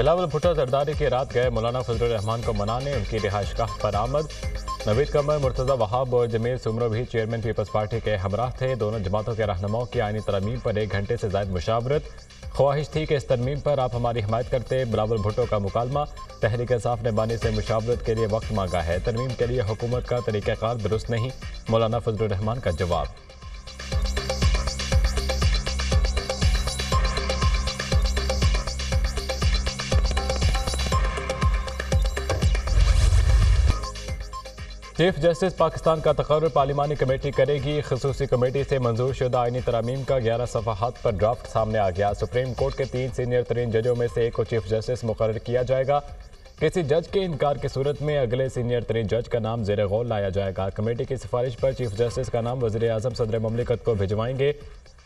बिलावल भुट्टो जरदारी की रात गए मौलाना फजलुर रहमान को मनाने उनकी रिहाइशगाह पर आमद। नवीद कमर, मुर्तज़ा वहाब और जमील सुमरो भी चेयरमैन पीपल्स पार्टी के हमराह थे। दोनों जमातों के रहनुमाओं की आईनी तरमीम पर 1 घंटे से ज़ायद मुशावरत। ख्वाहिश थी कि इस तरमीम पर आप हमारी हिमायत करते। बिलावल भुट्टो का मुकालमा, तहरीक इंसाफ ने बानी से मुशावरत के लिए वक्त मांगा है। तरमीम के लिए हुकूमत का तरीक़ाकार दुरुस्त नहीं, मौलाना फजलुर रहमान का जवाब। चीफ जस्टिस पाकिस्तान का तकर्रुर पार्लिमानी कमेटी करेगी। खसूसी कमेटी से मंजूर शुदा आईनी तरमीम का 11 सफ़हात पर ड्राफ्ट सामने आ गया। सुप्रीम कोर्ट के 3 सीनियर तरीन जजों में से एक को चीफ जस्टिस मुकर्रर किया जाएगा। किसी जज के इनकार की सूरत में अगले सीनियर तरीन जज का नाम ज़ेर गौर लाया जाएगा। कमेटी की सिफारिश पर चीफ जस्टिस का नाम वज़ीर आज़म सदर ममलिकत को भिजवाएंगे।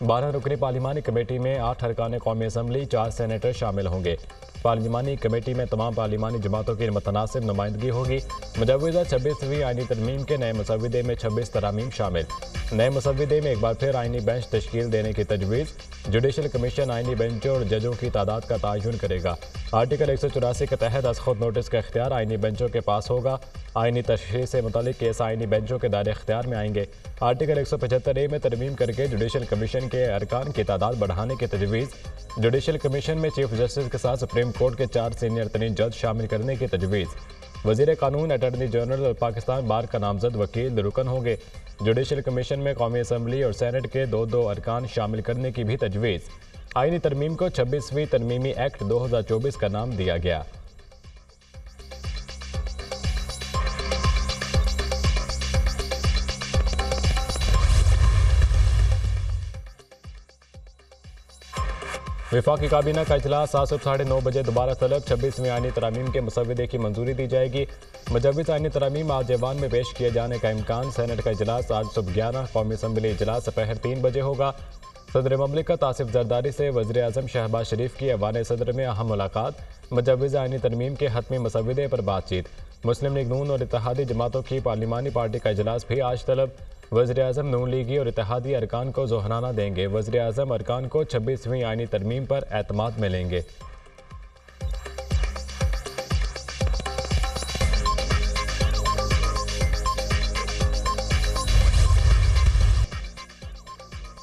12 रुकनी पार्लिमानी कमेटी में 8 अरकान कौमी असम्बली, 4 सेनेटर शामिल होंगे। पार्लिमानी कमेटी में तमाम पार्लिमानी जमातों की मुतनासिब नुमाइंदगी होगी। मुजव्वज़ा 26वीं आईनी तरमीम के नए मसविदे में 26 तरामीम शामिल। नए मसविदे में एक बार फिर आईनी बेंच तश्कील देने की तजवीज़। जुडिशल कमीशन आईनी बेंचों और जजों की तादाद का तयन करेगा। आर्टिकल 184 के तहत अज़ खुद नोटिस का इख्तियार आईनी बेंचों के पास होगा। आईनी तशरीह से मुतालिक केस आईनी बेंचों के दायरे इख्तियार में आएंगे। आर्टिकल 175A में तरमीम करके जुडिशल कमीशन के अरकान की तादाद बढ़ाने की तजवीज़। जुडिशल कमीशन में चीफ जस्टिस के साथ सुप्रीम कोर्ट के 4 सीनियर तरीन जज शामिल करने की तजवीज़। वज़ीर कानून, अटॉर्नी जनरल और पाकिस्तान बार का नामजद वकील रुकन होंगे। जुडिशल कमीशन में कौमी असम्बली और सेनेट के 2 अरकान शामिल करने की भी तजवीज़। आईनी तरमीम को 26वीं तरमीमी एक्ट 2024 का नाम दिया गया। वफाकी काबीना का इजलास आज सुबह 9:30 बजे दोबारा तलब। 26वीं आईनी तरमीम के मसविदे की मंजूरी दी जाएगी। मुजव्वज़ आईनी तरमीम आज ऐवान में पेश किए जाने का इम्कान। सेनेट का इजलास आज सुबह 11, कौमी असम्बली इजलास दोपहर 3 बजे होगा। सदर ममलिकत आसिफ जरदारी से वज़ीर आज़म शहबाज शरीफ की ऐवान सदर में अहम मुलाकात। मुजव्वज़ आईनी तरमीम के हतमी मसविदे पर बातचीत। मुस्लिम लीग नून और इत्तेहादी जमातों की पार्लिमानी पार्टी का इजलास भी आज तलब। वज़ीर आज़म नून लीगी और इत्तेहादी अरकान को जोहराना देंगे। वज़ीर आज़म अरकान को 26वीं आईनी तरमीम पर एतमाद में लेंगे।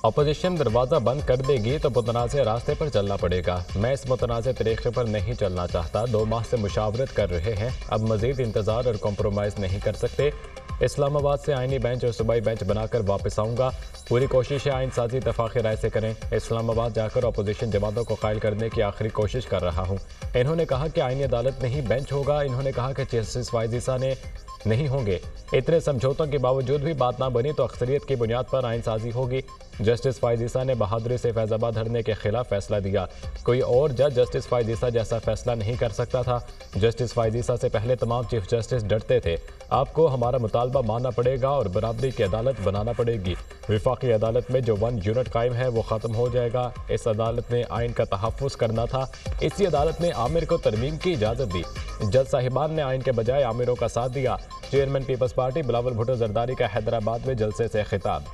अपोजिशन दरवाज़ा बंद कर देगी तो मुतनाज़ रास्ते पर चलना पड़ेगा। मैं इस मुतनाज़ तरीक़े पर नहीं चलना चाहता। 2 माह से मुशावरत कर रहे हैं, अब मज़ीद इंतज़ार और कॉम्प्रोमाइज़ नहीं कर सकते। इस्लामाबाद से आईनी बेंच और सूबाई बेंच बनाकर वापस आऊँगा। पूरी कोशिश है आइन साजी इत्तफ़ाक़ी राय से करें। इस्लामाबाद जाकर अपोजिशन जमातों को कायल करने की आखिरी कोशिश कर रहा हूँ। इन्होंने कहा कि आईनी अदालत नहीं बेंच होगा। इन्होंने कहा कि जस्टिस वाइज ईसा ने नहीं होंगे। इतने समझौतों के बावजूद भी बात ना बनी तो अक्सरियत की बुनियाद पर आइन साजी होगी। जस्टिस फायज़ ईसा ने बहादुरी से फैज़ाबाद धरने के खिलाफ फैसला दिया। कोई और जज जस्टिस फायज़ ईसा जैसा फैसला नहीं कर सकता था। जस्टिस फायज़ ईसा से पहले तमाम चीफ जस्टिस डरते थे। आपको हमारा मुतालबा मानना पड़ेगा और बराबरी की अदालत बनाना पड़ेगी। वफाकी अदालत में जो 1 यूनिट कायम है वो ख़त्म हो जाएगा। इस अदालत ने आइन का तहफ़्फ़ुज़ करना था। इसी अदालत ने आमिर को तरमीम की इजाज़त दी। जज साहिबान ने आइन के बजाय आमिरों का साथ दिया। चेयरमैन पीपल्स पार्टी बिलावल भुट्टो जरदारी का हैदराबाद में जलसे से खिताब।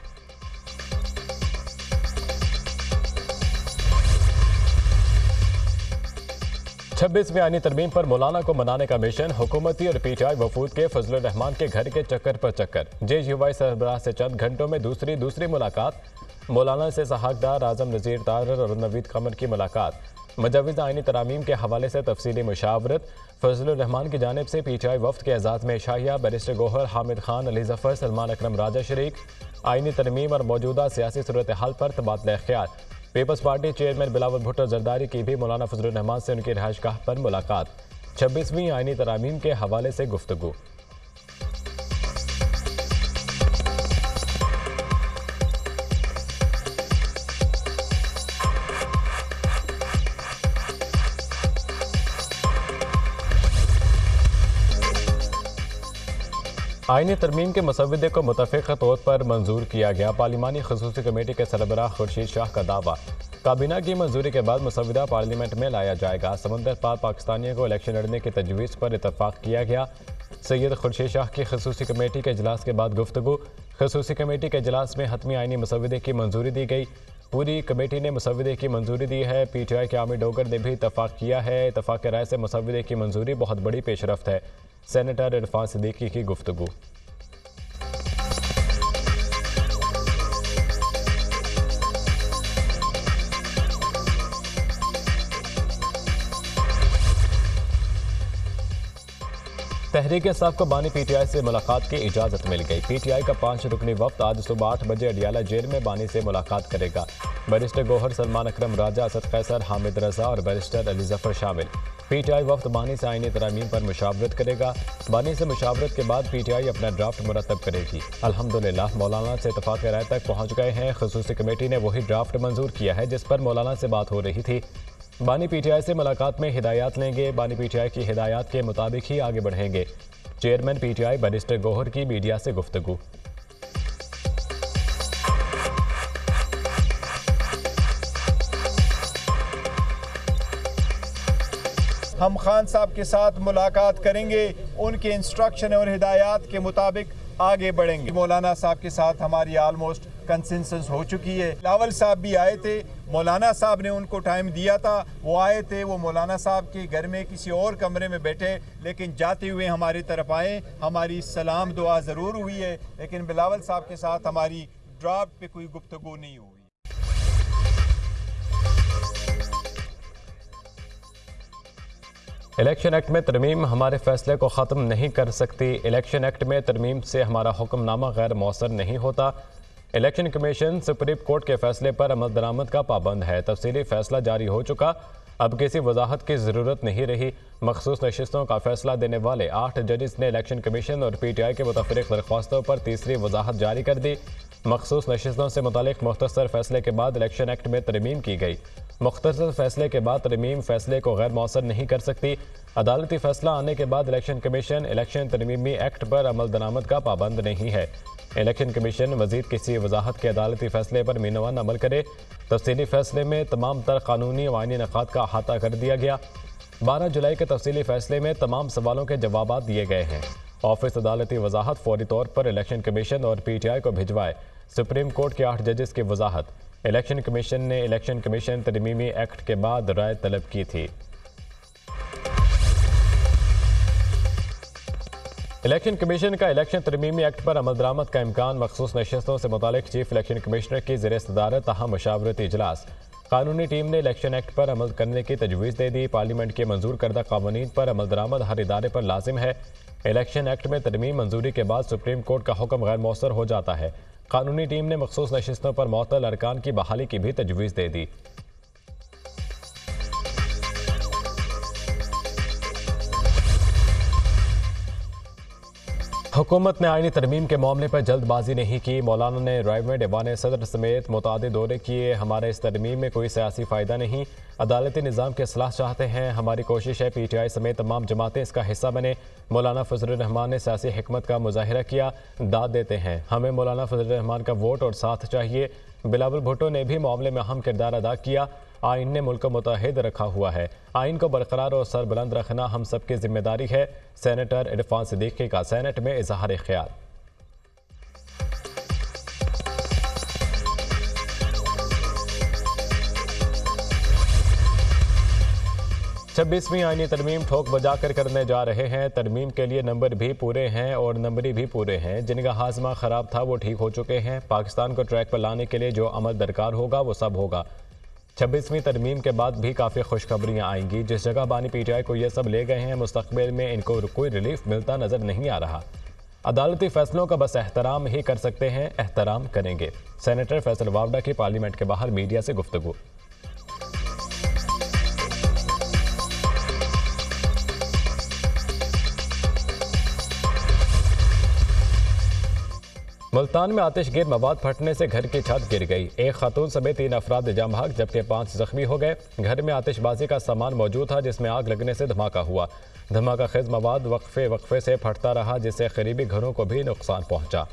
छब्बीसवीं आईनी तरमीम पर मौलाना को मनाने का मिशन। हुकूमती और PTI वफूद के फजलुर रहमान के घर के चक्कर पर चक्कर। JUI सरबराह से चंद घंटों में दूसरी मुलाकात। मौलाना से सहाकदार आजम नज़ीर तारर और नवीद कमर की मुलाकात। मुजव्वज़ आईनी तरामीम के हवाले से तफसीली मुशावरत। फजलुर रहमान की जानिब से PTI वफ्द के एजाज़ में शाहिया, बैरिस्टर गोहर, हामिद खान, अली ज़फ़र, सलमान अकरम राजा शरीक। आईनी तरमीम और मौजूदा सियासी सूरत हाल पर तबादला ख्याल। पीपल्स पार्टी चेयरमैन बिलावल भुट्टो जरदारी की भी मौलाना फजलुर रहमान से उनकी रिहाइशगाह पर मुलाकात। 26वीं आईनी तरामीम के हवाले से गुफ्तगू। आईनी तरमीम के मसविदे को मुतफ़िक़ तौर पर मंजूर किया गया। पार्लिमानी खसूसी कमेटी के सरबराह खुर्शीद शाह का दावा। काबीना की मंजूरी के बाद मसविदा पार्लियामेंट में लाया जाएगा। समंदर पार पाकिस्तानियों को इलेक्शन लड़ने की तजवीज़ पर इतफ़ाक़ किया गया। सैयद खुर्शीद शाह की खसूसी कमेटी के इजलास के बाद गुफ्तगू। खसूसी कमेटी के इजलास में हतमी आईनी मसविदे की मंजूरी दी गई। पूरी कमेटी ने मुसव्वदे की मंजूरी दी है। PTI के आमिर डोगर ने भी इतफाक किया है। इतफाक राय से मुसव्वदे की मंजूरी बहुत बड़ी पेशरफ्त है। सेनेटर इरफान सिद्दीकी की गुफ्तगू। तहरीक इंसाफ को बानी PTI से मुलाकात की इजाज़त मिल गई। PTI का 5 रुकनी वफ्द आज सुबह 8 बजे अडियाला जेल में बानी से मुलाकात करेगा। बैरिस्टर गौहर, सलमान अकरम राजा, असद कैसर, हामिद रजा और बैरिस्टर अली जफर शामिल। PTI वफ्द बानी से आईनी तरामीम पर मुशावरत करेगा। बानी से मुशावरत के बाद PTI अपना ड्राफ्ट मुरतब करेगी। अल्हम्दुलिल्लाह मौलाना से इत्तफाक राय तक पहुँच गए हैं। खुसूसी कमेटी ने वही ड्राफ्ट मंजूर किया है जिस पर मौलाना से बात हो रही थी। बानी PTI से मुलाकात में हिदायत लेंगे। बानी PTI की हिदायत के मुताबिक ही आगे बढ़ेंगे। चेयरमैन PTI बैरिस्टर गौहर की मीडिया से गुफ्तगू। हम खान साहब के साथ मुलाकात करेंगे, उनके इंस्ट्रक्शन और हिदायत के मुताबिक आगे बढ़ेंगे। मौलाना साहब के साथ हमारी ऑलमोस्ट कंसेंसस हो चुकी है। बिलावल साहब भी आए थे, मौलाना साहब ने उनको टाइम दिया था, वो आए थे। वो मौलाना साहब के घर में किसी और कमरे में बैठे, लेकिन जाते हुए हमारी तरफ आए। हमारी सलाम दुआ ज़रूर हुई है, लेकिन बिलावल साहब के साथ हमारी ड्राफ्ट पे कोई गुफ्तगू नहीं हुई। इलेक्शन एक्ट में तरमीम हमारे फैसले को ख़त्म नहीं कर सकती। इलेक्शन एक्ट में तरमीम से हमारा हुक्मनामा गैर मौसर नहीं होता। इलेक्शन कमीशन सुप्रीम कोर्ट के फैसले पर अमल दरामद का पाबंद है। तफसीली फैसला जारी हो चुका, अब किसी वजाहत की ज़रूरत नहीं रही। मखसूस नशिस्तों का फैसला देने वाले 8 जजेस ने इलेक्शन कमीशन और PTI के मुतफ़रिक़ दरख्वास्तों पर तीसरी वजाहत जारी कर दी। मखसूस नशिस्तों से मुतालिक मुख्तसर फैसले के बाद इलेक्शन एक्ट में तरमीम की गई। मुख्तसर फैसले के बाद तरमीम फैसले को गैर मौसर नहीं कर सकती। अदालती फैसला आने के बाद इलेक्शन कमीशन इलेक्शन तरमीमी एक्ट पर अमल दरामद का पाबंद नहीं है। इलेक्शन कमीशन मजीद किसी वजाहत के अदालती फैसले पर मीनवान अमल करे। तफसीली फैसले में तमाम तर कानूनी व आईनी नकात का अहाता कर दिया गया। 12 जुलाई के तफसीली फैसले में तमाम सवालों के जवाब दिए गए हैं। ऑफिस अदालती वजाहत फौरी तौर पर इलेक्शन कमीशन और PTI को भिजवाए। सुप्रीम कोर्ट के 8 जजेस की वजाहत। इलेक्शन कमीशन ने इलेक्शन कमीशन तरमीमी एक्ट के बाद राय तलब की थी। इलेक्शन कमीशन का इलेक्शन तरमीमी एक्ट पर अमल दरामद का इम्कान। मखसूस नशिस्तों से मुतालिक चीफ इलेक्शन कमिश्नर की ज़ेर सदारत अहम मशावरती इजलास। कानूनी टीम ने इलेक्शन एक्ट पर अमल करने की तजवीज़ दे दी। पार्लियामेंट के मंजूर करदा कानून पर अमल दरामद हर इदारे पर लाजिम है। इलेक्शन एक्ट में तरमीम मंजूरी के बाद सुप्रीम कोर्ट का हुक्म गैर मौसर हो जाता है। कानूनी टीम ने मखसूस नशिस्तों पर मुअत्तल अरकान की बहाली की भी तजवीज़ दे दी। हुकूमत ने आईनी तरमीम के मामले पर जल्दबाजी नहीं की। मौलाना ने राय में दीवान सदर समेत मुतादिद दौरे किए। हमारे इस तरमीम में कोई सियासी फ़ायदा नहीं, अदालती निज़ाम के असलाह चाहते हैं। हमारी कोशिश है PTI समेत तमाम जमातें इसका हिस्सा बने। मौलाना फजलुर रहमान ने सियासी हिकमत का मुजाहिरा किया। दाद देते हैं, हमें मौलाना फजलुर रहमान का वोट और साथ चाहिए। बिलावल भुट्टो ने भी मामले में अहम किरदार अदा किया। आइन ने मुल्क को मुतहद रखा हुआ है। आइन को बरकरार और सरबुलंद रखना हम सब की जिम्मेदारी है। सेनेटर इरफान सिद्दीकी का सेनेट में इजहार ख्याल। 26वीं आईनी तरमीम ठोक बजाकर करने जा रहे हैं। तरमीम के लिए नंबर भी पूरे हैं और नंबरी भी पूरे हैं। जिनका हाजमा ख़राब था वो ठीक हो चुके हैं। पाकिस्तान को ट्रैक पर लाने के लिए जो अमल दरकार होगा वो सब होगा। 26वीं तरमीम के बाद भी काफ़ी खुशखबरियाँ आएंगी। जिस जगह बानी PTI को ये सब ले गए हैं, मुस्तकबिल में इनको कोई रिलीफ मिलता नज़र नहीं आ रहा। अदालती फैसलों का बस एहतराम ही कर सकते हैं, एहतराम करेंगे। सेनेटर फैसल वावडा की पार्लियामेंट के बाहर मीडिया से गुफ्तगू। मुल्तान में आतिशगीर मवाद फटने से घर की छत गिर गई। एक खातून समेत 3 अफराद जाम भाग जबकि 5 जख्मी हो गए। घर में आतिशबाजी का सामान मौजूद था जिसमें आग लगने से धमाका हुआ। धमाका खेज मवाद वक्फे से फटता रहा जिससे करीबी घरों को भी नुकसान पहुंचा।